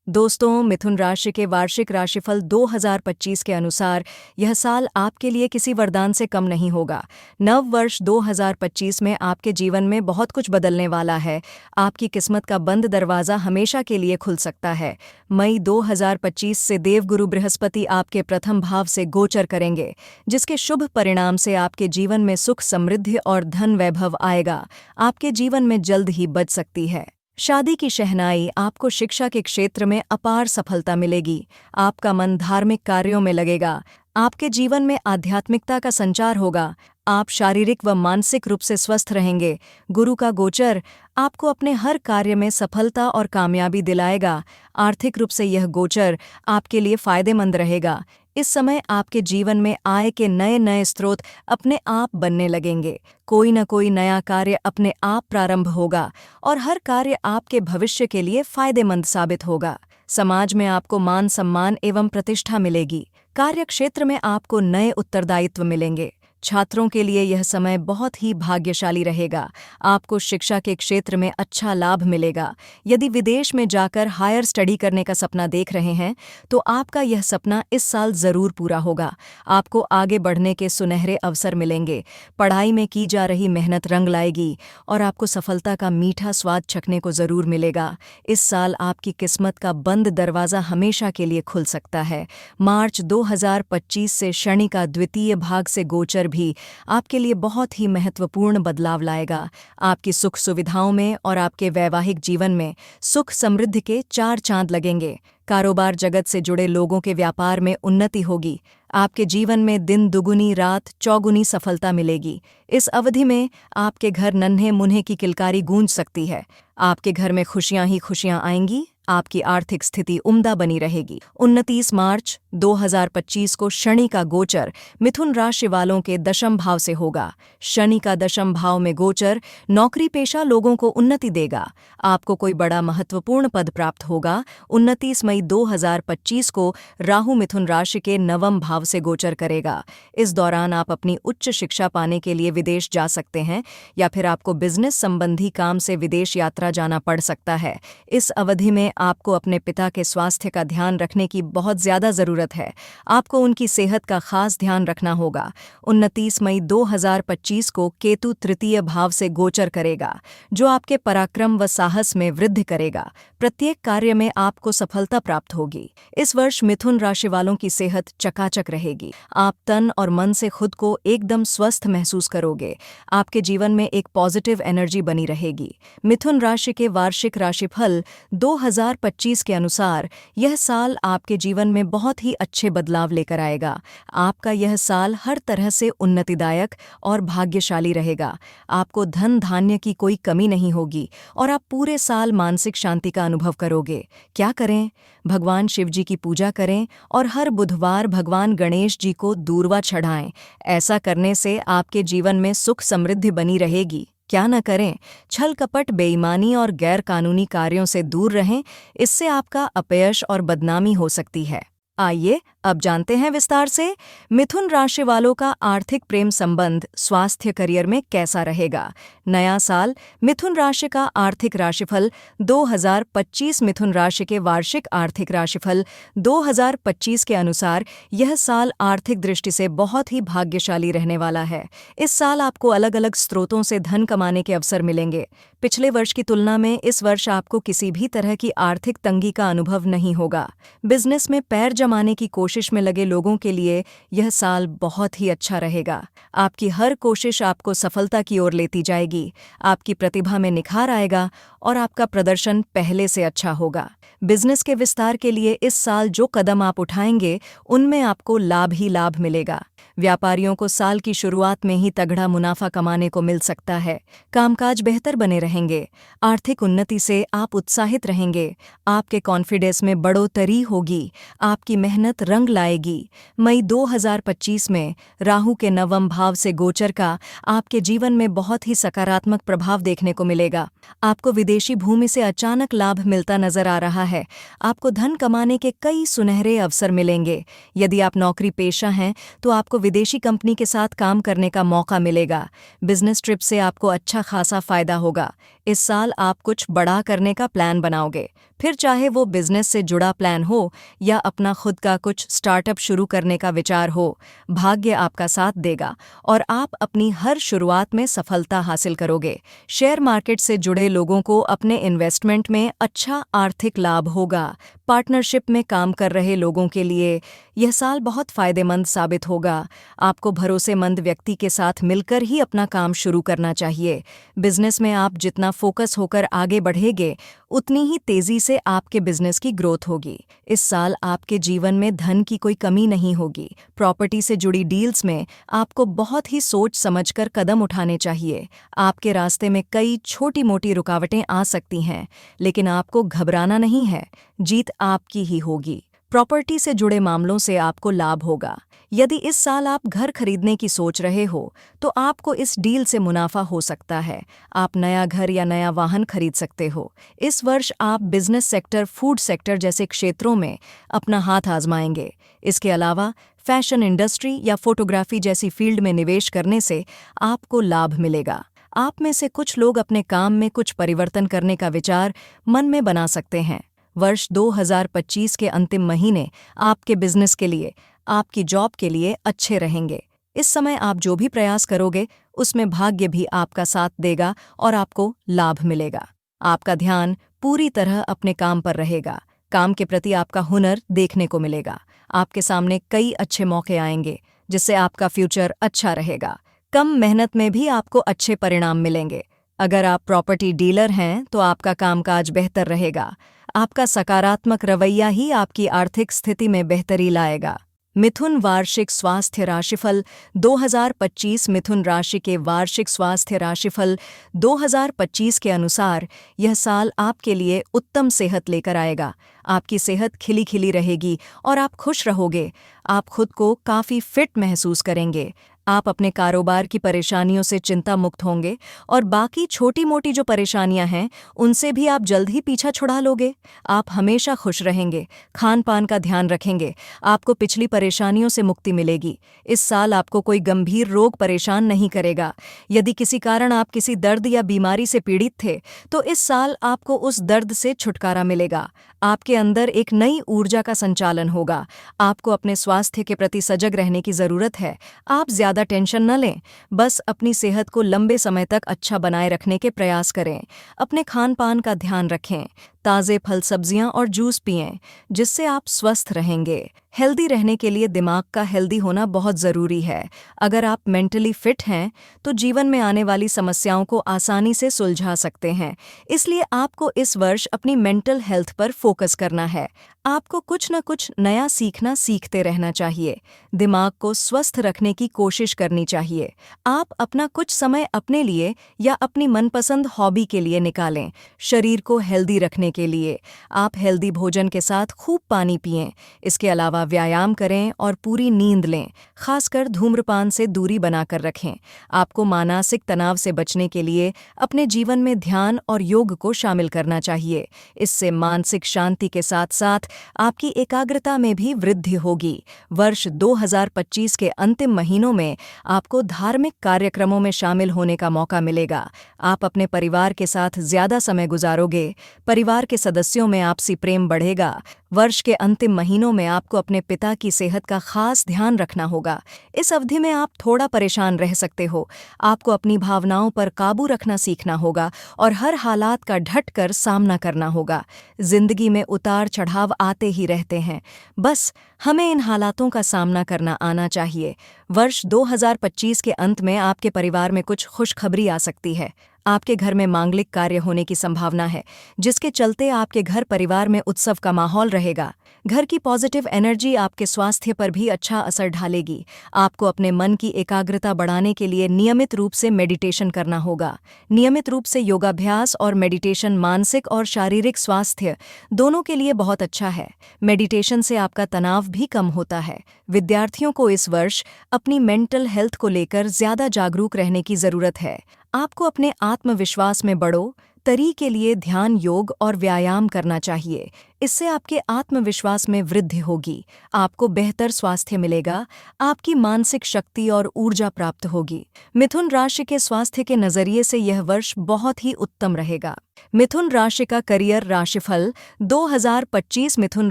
दोस्तों, मिथुन राशि के वार्षिक राशिफल 2025 के अनुसार यह साल आपके लिए किसी वरदान से कम नहीं होगा। नव वर्ष 2025 में आपके जीवन में बहुत कुछ बदलने वाला है। आपकी किस्मत का बंद दरवाज़ा हमेशा के लिए खुल सकता है। मई 2025 से देवगुरु बृहस्पति आपके प्रथम भाव से गोचर करेंगे, जिसके शुभ परिणाम से आपके जीवन में सुख, समृद्धि और धन वैभव आएगा। आपके जीवन में जल्द ही बच सकती है। शादी की शहनाई, आपको शिक्षा के क्षेत्र में अपार सफलता मिलेगी। आपका मन धार्मिक कार्यों में लगेगा। आपके जीवन में आध्यात्मिकता का संचार होगा। आप शारीरिक व मानसिक रूप से स्वस्थ रहेंगे। गुरु का गोचर आपको अपने हर कार्य में सफलता और कामयाबी दिलाएगा। आर्थिक रूप से यह गोचर आपके लिए फायदेमंद रहेगा। इस समय आपके जीवन में आय के नए नए स्रोत अपने आप बनने लगेंगे। कोई न कोई नया कार्य अपने आप प्रारंभ होगा और हर कार्य आपके भविष्य के लिए फायदेमंद साबित होगा। समाज में आपको मान सम्मान एवं प्रतिष्ठा मिलेगी। कार्यक्षेत्र में आपको नए उत्तरदायित्व मिलेंगे। छात्रों के लिए यह समय बहुत ही भाग्यशाली रहेगा। आपको शिक्षा के क्षेत्र में अच्छा लाभ मिलेगा। यदि विदेश में जाकर हायर स्टडी करने का सपना देख रहे हैं, तो आपका यह सपना इस साल ज़रूर पूरा होगा। आपको आगे बढ़ने के सुनहरे अवसर मिलेंगे। पढ़ाई में की जा रही मेहनत रंग लाएगी और आपको सफलता का मीठा स्वाद चखने को ज़रूर मिलेगा। इस साल आपकी किस्मत का बंद दरवाज़ा हमेशा के लिए खुल सकता है। मार्च 2025 से शनि का द्वितीय भाग से गोचर भी आपके लिए बहुत ही महत्वपूर्ण बदलाव लाएगा। आपकी सुख सुविधाओं में और आपके वैवाहिक जीवन में सुख समृद्धि के 4 चांद लगेंगे। कारोबार जगत से जुड़े लोगों के व्यापार में उन्नति होगी। आपके जीवन में दिन दुगुनी रात चौगुनी सफलता मिलेगी। इस अवधि में आपके घर नन्हे मुन्हे की किलकारी गूंज सकती है। आपके घर में खुशियां ही खुशियां आएंगी। आपकी आर्थिक स्थिति उम्दा बनी रहेगी। 29 मार्च 2025 को शनि का गोचर मिथुन राशि वालों के दशम भाव से होगा। शनि का दशम भाव में गोचर नौकरी पेशा लोगों को उन्नति देगा। आपको कोई बड़ा महत्वपूर्ण पद प्राप्त होगा। 29 मई 2025 को राहु मिथुन राशि के नवम भाव से गोचर करेगा। इस दौरान आप अपनी उच्च शिक्षा पाने के लिए विदेश जा सकते हैं या फिर आपको बिजनेस संबंधी काम से विदेश यात्रा जाना पड़ सकता है। इस अवधि में आपको अपने पिता के स्वास्थ्य का ध्यान रखने की बहुत ज़्यादा ज़रूरत है। आपको उनकी सेहत का खास ध्यान रखना होगा। 29 मई 2025 को केतु तृतीय भाव से गोचर करेगा, जो आपके पराक्रम व साहस में वृद्धि करेगा। प्रत्येक कार्य में आपको सफलता प्राप्त होगी। इस वर्ष मिथुन राशि वालों की सेहत चकाचक रहेगी। आप तन और मन से खुद को एकदम स्वस्थ महसूस करोगे। आपके जीवन में एक पॉजिटिव एनर्जी बनी रहेगी। मिथुन राशि के वार्षिक राशिफल 2025 के अनुसार यह साल आपके जीवन में बहुत ही अच्छे बदलाव लेकर आएगा। आपका यह साल हर तरह से उन्नतिदायक और भाग्यशाली रहेगा। आपको धन धान्य की कोई कमी नहीं होगी और आप पूरे साल मानसिक शांति का अनुभव करोगे। क्या करें? भगवान शिव जी की पूजा करें और हर बुधवार भगवान गणेश जी को दूर्वा चढ़ाएं। ऐसा करने से आपके जीवन में सुख समृद्धि बनी रहेगी। क्या न करें? छल कपट, बेईमानी और गैर कानूनी कार्यों से दूर रहें। इससे आपका अपयश और बदनामी हो सकती है। आइए अब जानते हैं विस्तार से मिथुन राशि वालों का आर्थिक प्रेम संबंध, स्वास्थ्य, करियर में कैसा रहेगा। नया साल मिथुन राशि का आर्थिक राशिफल 2025। मिथुन राशि के वार्षिक आर्थिक राशिफल 2025 के अनुसार यह साल आर्थिक दृष्टि से बहुत ही भाग्यशाली रहने वाला है। इस साल आपको अलग अलग स्रोतों से धन कमाने के अवसर मिलेंगे। पिछले वर्ष की तुलना में इस वर्ष आपको किसी भी तरह की आर्थिक तंगी का अनुभव नहीं होगा। बिजनेस में पैर जमाने की कोशिश में लगे लोगों के लिए यह साल बहुत ही अच्छा रहेगा। आपकी हर कोशिश आपको सफलता की ओर लेती जाएगी। आपकी प्रतिभा में निखार आएगा और आपका प्रदर्शन पहले से अच्छा होगा। बिजनेस के विस्तार के लिए इस साल जो कदम आप उठाएंगे, उनमें आपको लाभ ही लाभ मिलेगा। व्यापारियों को साल की शुरुआत में ही तगड़ा मुनाफा कमाने को मिल सकता है। कामकाज बेहतर बने रहेंगे। आर्थिक उन्नति से आप उत्साहित रहेंगे। आपके कॉन्फिडेंस में बढ़ोतरी होगी। आपकी मेहनत रंग लाएगी। मई 2025 में राहु के नवम भाव से गोचर का आपके जीवन में बहुत ही सकारात्मक प्रभाव देखने को मिलेगा। आपको विदेशी भूमि से अचानक लाभ मिलता नजर आ रहा है। आपको धन कमाने के कई सुनहरे अवसर मिलेंगे। यदि आप नौकरी पेशा हैं तो आपको विदेशी कंपनी के साथ काम करने का मौका मिलेगा। बिजनेस ट्रिप से आपको अच्छा खासा फायदा होगा। इस साल आप कुछ बड़ा करने का प्लान बनाओगे, फिर चाहे वो बिजनेस से जुड़ा प्लान हो या अपना खुद का कुछ स्टार्टअप शुरू करने का विचार हो। भाग्य आपका साथ देगा और आप अपनी हर शुरुआत में सफलता हासिल करोगे। शेयर मार्केट से जुड़े लोगों को अपने इन्वेस्टमेंट में अच्छा आर्थिक लाभ होगा। पार्टनरशिप में काम कर रहे लोगों के लिए यह साल बहुत फायदेमंद साबित होगा। आपको भरोसेमंद व्यक्ति के साथ मिलकर ही अपना काम शुरू करना चाहिए। बिजनेस में आप जितना फोकस होकर आगे बढ़ेंगे, उतनी ही तेजी से आपके बिजनेस की ग्रोथ होगी। इस साल आपके जीवन में धन की कोई कमी नहीं होगी। प्रॉपर्टी से जुड़ी डील्स में आपको बहुत ही सोच समझकर कदम उठाने चाहिए। आपके रास्ते में कई छोटी मोटी रुकावटें आ सकती हैं, लेकिन आपको घबराना नहीं है। जीत आपकी ही होगी। प्रॉपर्टी से जुड़े मामलों से आपको लाभ होगा। यदि इस साल आप घर खरीदने की सोच रहे हो, तो आपको इस डील से मुनाफा हो सकता है। आप नया घर या नया वाहन खरीद सकते हो। इस वर्ष आप बिजनेस सेक्टर, फूड सेक्टर जैसे क्षेत्रों में अपना हाथ आजमाएंगे। इसके अलावा फैशन इंडस्ट्री या फोटोग्राफी जैसी फील्ड में निवेश करने से आपको लाभ मिलेगा। आप में से कुछ लोग अपने काम में कुछ परिवर्तन करने का विचार मन में बना सकते हैं। वर्ष 2025 के अंतिम महीने आपके बिजनेस के लिए, आपकी जॉब के लिए अच्छे रहेंगे। इस समय आप जो भी प्रयास करोगे, उसमें भाग्य भी आपका साथ देगा और आपको लाभ मिलेगा। आपका ध्यान पूरी तरह अपने काम पर रहेगा। काम के प्रति आपका हुनर देखने को मिलेगा। आपके सामने कई अच्छे मौके आएंगे, जिससे आपका फ्यूचर अच्छा रहेगा। कम मेहनत में भी आपको अच्छे परिणाम मिलेंगे। अगर आप प्रॉपर्टी डीलर हैं, तो आपका कामकाज बेहतर रहेगा। आपका सकारात्मक रवैया ही आपकी आर्थिक स्थिति में बेहतरी लाएगा। मिथुन वार्षिक स्वास्थ्य राशिफल 2025। मिथुन राशि के वार्षिक स्वास्थ्य राशिफल 2025 के अनुसार यह साल आपके लिए उत्तम सेहत लेकर आएगा। आपकी सेहत खिली खिली रहेगी और आप खुश रहोगे। आप खुद को काफ़ी फिट महसूस करेंगे। आप अपने कारोबार की परेशानियों से चिंता मुक्त होंगे और बाकी छोटी मोटी जो परेशानियां हैं, उनसे भी आप जल्द ही पीछा छुड़ा लोगे। आप हमेशा खुश रहेंगे, खान पान का ध्यान रखेंगे। आपको पिछली परेशानियों से मुक्ति मिलेगी। इस साल आपको कोई गंभीर रोग परेशान नहीं करेगा। यदि किसी कारण आप किसी दर्द या बीमारी से पीड़ित थे, तो इस साल आपको उस दर्द से छुटकारा मिलेगा। आपके अंदर एक नई ऊर्जा का संचालन होगा। आपको अपने स्वास्थ्य के प्रति सजग रहने की जरूरत है। आप ज्यादा टेंशन न लें, बस अपनी सेहत को लंबे समय तक अच्छा बनाए रखने के प्रयास करें। अपने खान पान का ध्यान रखें। ताज़े फल, सब्जियां और जूस पिएं, जिससे आप स्वस्थ रहेंगे। हेल्दी रहने के लिए दिमाग का हेल्दी होना बहुत ज़रूरी है। अगर आप मेंटली फिट हैं, तो जीवन में आने वाली समस्याओं को आसानी से सुलझा सकते हैं। इसलिए आपको इस वर्ष अपनी मेंटल हेल्थ पर फोकस करना है। आपको कुछ न कुछ नया सीखते रहना चाहिए। दिमाग को स्वस्थ रखने की कोशिश करनी चाहिए। आप अपना कुछ समय अपने लिए या अपनी मनपसंद हॉबी के लिए निकालें। शरीर को हेल्दी रखने के लिए आप हेल्दी भोजन के साथ खूब पानी पिएं। इसके अलावा व्यायाम करें और पूरी नींद लें। खासकर धूम्रपान से दूरी बनाकर रखें। आपको मानसिक तनाव से बचने के लिए अपने जीवन में ध्यान और योग को शामिल करना चाहिए। इससे मानसिक शांति के साथ साथ आपकी एकाग्रता में भी वृद्धि होगी। वर्ष 2025 के अंतिम महीनों में आपको धार्मिक कार्यक्रमों में शामिल होने का मौका मिलेगा। आप अपने परिवार के साथ ज्यादा समय गुजारोगे। परिवार के सदस्यों में आपसी प्रेम बढ़ेगा। वर्ष के अंतिम महीनों में आपको अपने पिता की सेहत का खास ध्यान रखना होगा। इस अवधि में आप थोड़ा परेशान रह सकते हो। आपको अपनी भावनाओं पर काबू रखना सीखना होगा और हर हालात का डट कर सामना करना होगा। जिंदगी में उतार चढ़ाव आते ही रहते हैं, बस हमें इन हालातों का सामना करना आना चाहिए। वर्ष 2025 के अंत में आपके परिवार में कुछ खुशखबरी आ सकती है। आपके घर में मांगलिक कार्य होने की संभावना है, जिसके चलते आपके घर परिवार में उत्सव का माहौल रहेगा। घर की पॉजिटिव एनर्जी आपके स्वास्थ्य पर भी अच्छा असर डालेगी। आपको अपने मन की एकाग्रता बढ़ाने के लिए नियमित रूप से मेडिटेशन करना होगा। नियमित रूप से योगाभ्यास और मेडिटेशन मानसिक और शारीरिक स्वास्थ्य दोनों के लिए बहुत अच्छा है। मेडिटेशन से आपका तनाव भी कम होता है। विद्यार्थियों को इस वर्ष अपनी मेंटल हेल्थ को लेकर ज्यादा जागरूक रहने की जरूरत है। आपको अपने आत्मविश्वास में बढ़ो, तरी के लिए ध्यान, योग और व्यायाम करना चाहिए। इससे आपके आत्मविश्वास में वृद्धि होगी, आपको बेहतर स्वास्थ्य मिलेगा, आपकी मानसिक शक्ति और ऊर्जा प्राप्त होगी। मिथुन राशि के स्वास्थ्य के नजरिए से यह वर्ष बहुत ही उत्तम रहेगा। मिथुन राशि का करियर राशिफल 2025। मिथुन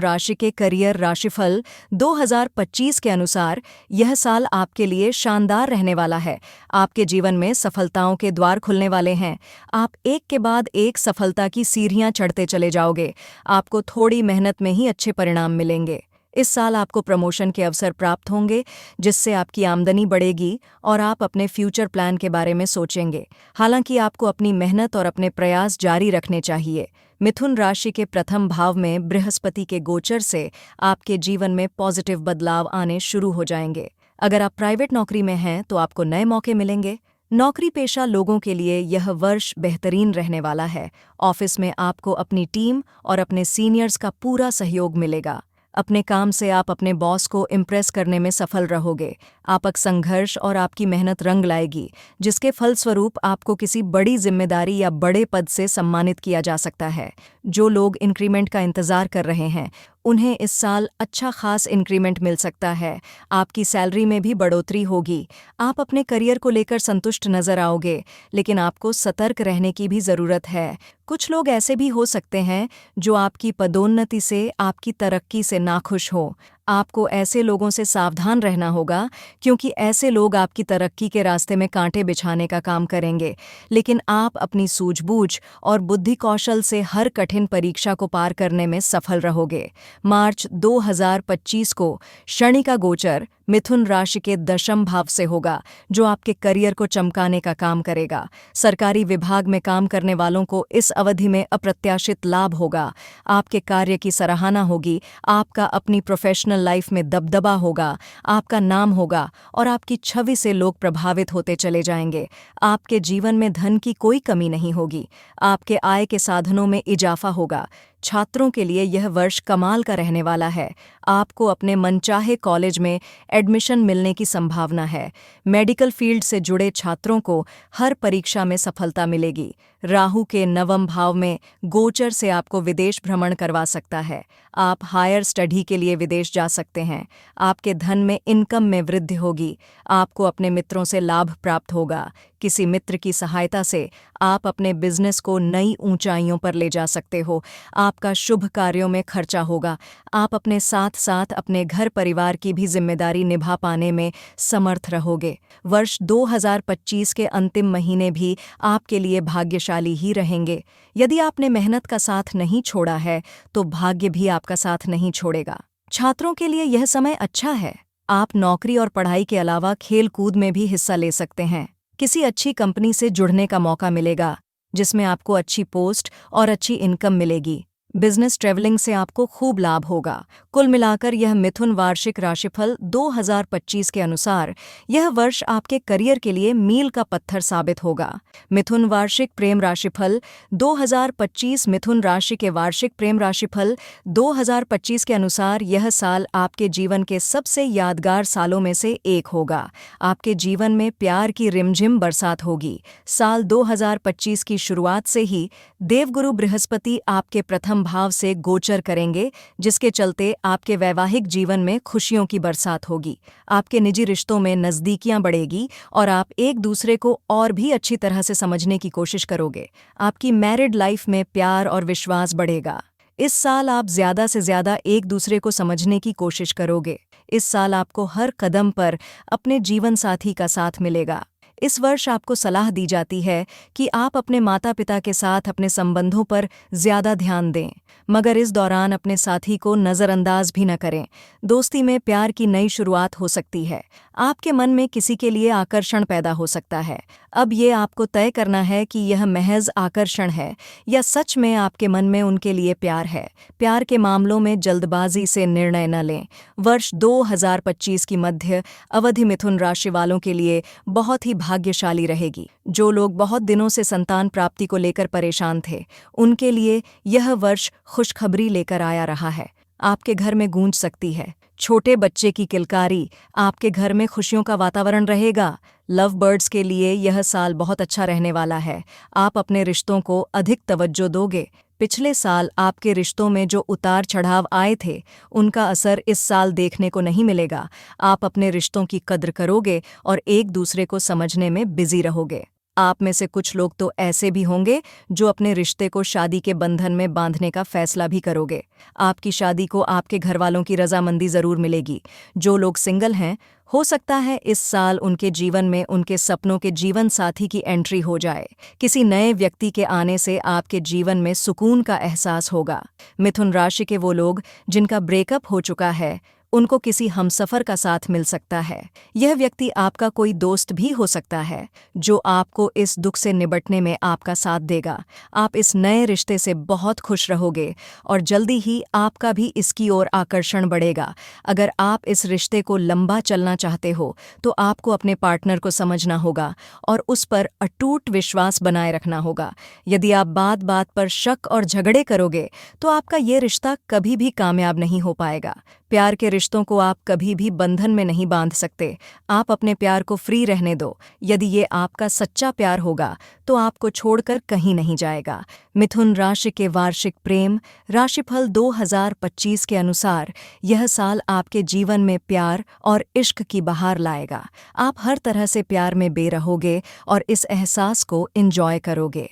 राशि के करियर राशिफल 2025 के अनुसार यह साल आपके लिए शानदार रहने वाला है। आपके जीवन में सफलताओं के द्वार खुलने वाले हैं। आप एक के बाद एक सफलता की सीढ़ियां चढ़ते चले जाओगे। आपको थोड़ी मेहनत में ही अच्छे परिणाम मिलेंगे। इस साल आपको प्रमोशन के अवसर प्राप्त होंगे, जिससे आपकी आमदनी बढ़ेगी और आप अपने फ्यूचर प्लान के बारे में सोचेंगे। हालांकि आपको अपनी मेहनत और अपने प्रयास जारी रखने चाहिए। मिथुन राशि के प्रथम भाव में बृहस्पति के गोचर से आपके जीवन में पॉजिटिव बदलाव आने शुरू हो जाएंगे। अगर आप प्राइवेट नौकरी में हैं तो आपको नए मौके मिलेंगे। नौकरी पेशा लोगों के लिए यह वर्ष बेहतरीन रहने वाला है। ऑफिस में आपको अपनी टीम और अपने सीनियर्स का पूरा सहयोग मिलेगा। अपने काम से आप अपने बॉस को इम्प्रेस करने में सफल रहोगे। आपक संघर्ष और आपकी मेहनत रंग लाएगी, जिसके फलस्वरूप आपको किसी बड़ी जिम्मेदारी या बड़े पद से सम्मानित किया जा सकता है। जो लोग इंक्रीमेंट का इंतजार कर रहे हैं, उन्हें इस साल अच्छा खास इंक्रीमेंट मिल सकता है। आपकी सैलरी में भी बढ़ोतरी होगी। आप अपने करियर को लेकर संतुष्ट नजर आओगे, लेकिन आपको सतर्क रहने की भी ज़रूरत है। कुछ लोग ऐसे भी हो सकते हैं जो आपकी पदोन्नति से, आपकी तरक्की से नाखुश हो। आपको ऐसे लोगों से सावधान रहना होगा, क्योंकि ऐसे लोग आपकी तरक्की के रास्ते में कांटे बिछाने का काम करेंगे। लेकिन आप अपनी सूझबूझ और बुद्धि कौशल से हर कठिन परीक्षा को पार करने में सफल रहोगे। मार्च 2025 को शनि का गोचर मिथुन राशि के दशम भाव से होगा, जो आपके करियर को चमकाने का काम करेगा। सरकारी विभाग में काम करने वालों को इस अवधि में अप्रत्याशित लाभ होगा। आपके कार्य की सराहना होगी, आपका अपनी प्रोफेशनल लाइफ में दबदबा होगा, आपका नाम होगा और आपकी छवि से लोग प्रभावित होते चले जाएंगे। आपके जीवन में धन की कोई कमी नहीं होगी। आपके आय के साधनों में इजाफा होगा। छात्रों के लिए यह वर्ष कमाल का रहने वाला है। आपको अपने मनचाहे कॉलेज में एडमिशन मिलने की संभावना है। मेडिकल फील्ड से जुड़े छात्रों को हर परीक्षा में सफलता मिलेगी। राहु के नवम भाव में गोचर से आपको विदेश भ्रमण करवा सकता है। आप हायर स्टडी के लिए विदेश जा सकते हैं। आपके धन में इनकम में वृद्धि होगी। आपको अपने मित्रों से लाभ प्राप्त होगा। किसी मित्र की सहायता से आप अपने बिजनेस को नई ऊंचाइयों पर ले जा सकते हो। आपका शुभ कार्यों में खर्चा होगा। आप अपने साथ साथ अपने घर परिवार की भी जिम्मेदारी निभा पाने में समर्थ रहोगे। वर्ष 2025 के अंतिम महीने भी आपके लिए भाग्यशाली ही रहेंगे। यदि आपने मेहनत का साथ नहीं छोड़ा है, तो भाग्य भी आपका साथ नहीं छोड़ेगा। छात्रों के लिए यह समय अच्छा है। आप नौकरी और पढ़ाई के अलावा खेल कूद में भी हिस्सा ले सकते हैं। किसी अच्छी कंपनी से जुड़ने का मौका मिलेगा, जिसमें आपको अच्छी पोस्ट और अच्छी इनकम मिलेगी। बिजनेस ट्रैवलिंग से आपको खूब लाभ होगा। कुल मिलाकर यह मिथुन वार्षिक राशिफल 2025 के अनुसार यह वर्ष आपके करियर के लिए मील का पत्थर साबित होगा। मिथुन वार्षिक प्रेम राशिफल 2025। मिथुन राशि के वार्षिक प्रेम राशिफल 2025 के अनुसार यह साल आपके जीवन के सबसे यादगार सालों में से एक होगा। आपके जीवन में प्यार की रिमझिम बरसात होगी। साल 2025 की शुरुआत से ही देवगुरु बृहस्पति आपके प्रथम भाव से गोचर करेंगे, जिसके चलते आपके वैवाहिक जीवन में खुशियों की बरसात होगी। आपके निजी रिश्तों में नज़दीकियां बढ़ेगी और आप एक दूसरे को और भी अच्छी तरह से समझने की कोशिश करोगे। आपकी मैरिड लाइफ में प्यार और विश्वास बढ़ेगा। इस साल आप ज़्यादा से ज़्यादा एक दूसरे को समझने की कोशिश करोगे। इस साल आपको हर कदम पर अपने जीवन साथी का साथ मिलेगा। इस वर्ष आपको सलाह दी जाती है कि आप अपने माता पिता के साथ अपने संबंधों पर ज़्यादा ध्यान दें, मगर इस दौरान अपने साथी को नज़रअंदाज भी न करें। दोस्ती में प्यार की नई शुरुआत हो सकती है। आपके मन में किसी के लिए आकर्षण पैदा हो सकता है। अब ये आपको तय करना है कि यह महज आकर्षण है या सच में आपके मन में उनके लिए प्यार है। प्यार के मामलों में जल्दबाजी से निर्णय न लें। वर्ष 2025 की मध्य अवधि मिथुन राशि वालों के लिए बहुत ही भाग्यशाली रहेगी। जो लोग बहुत दिनों से संतान प्राप्ति को लेकर परेशान थे, उनके लिए यह वर्ष खुशखबरी लेकर आया रहा है। आपके घर में गूंज सकती है, छोटे बच्चे की किलकारी, आपके घर में खुशियों का वातावरण रहेगा। लव बर्ड्स के लिए यह साल बहुत अच्छा रहने वाला है। आप अपने रिश्तों को अधिक तवज्जो दोगे। पिछले साल आपके रिश्तों में जो उतार चढ़ाव आए थे, उनका असर इस साल देखने को नहीं मिलेगा। आप अपने रिश्तों की कद्र करोगे और एक दूसरे को समझने में बिजी रहोगे। आप में से कुछ लोग तो ऐसे भी होंगे जो अपने रिश्ते को शादी के बंधन में बांधने का फैसला भी करोगे। आपकी शादी को आपके घरवालों की रजामंदी जरूर मिलेगी। जो लोग सिंगल हैं, हो सकता है इस साल उनके जीवन में उनके सपनों के जीवन साथी की एंट्री हो जाए। किसी नए व्यक्ति के आने से आपके जीवन में सुकून का एहसास होगा। मिथुन राशि के वो लोग जिनका ब्रेकअप हो चुका है, उनको किसी हमसफर का साथ मिल सकता है। यह व्यक्ति आपका कोई दोस्त भी हो सकता है जो आपको इस दुख से निपटने में आपका साथ देगा। आप इस नए रिश्ते से बहुत खुश रहोगे और जल्दी ही आपका भी इसकी ओर आकर्षण बढ़ेगा। अगर आप इस रिश्ते को लंबा चलना चाहते हो तो आपको अपने पार्टनर को समझना होगा और उस पर अटूट विश्वास बनाए रखना होगा। यदि आप बात बात पर शक और झगड़े करोगे तो आपका ये रिश्ता कभी भी कामयाब नहीं हो पाएगा। प्यार के रिश्तों को आप कभी भी बंधन में नहीं बांध सकते। आप अपने प्यार को फ्री रहने दो। यदि ये आपका सच्चा प्यार होगा तो आपको छोड़कर कहीं नहीं जाएगा। मिथुन राशि के वार्षिक प्रेम राशिफल 2025 के अनुसार यह साल आपके जीवन में प्यार और इश्क की बहार लाएगा। आप हर तरह से प्यार में बे रहोगे और इस एहसास को एंजॉय करोगे।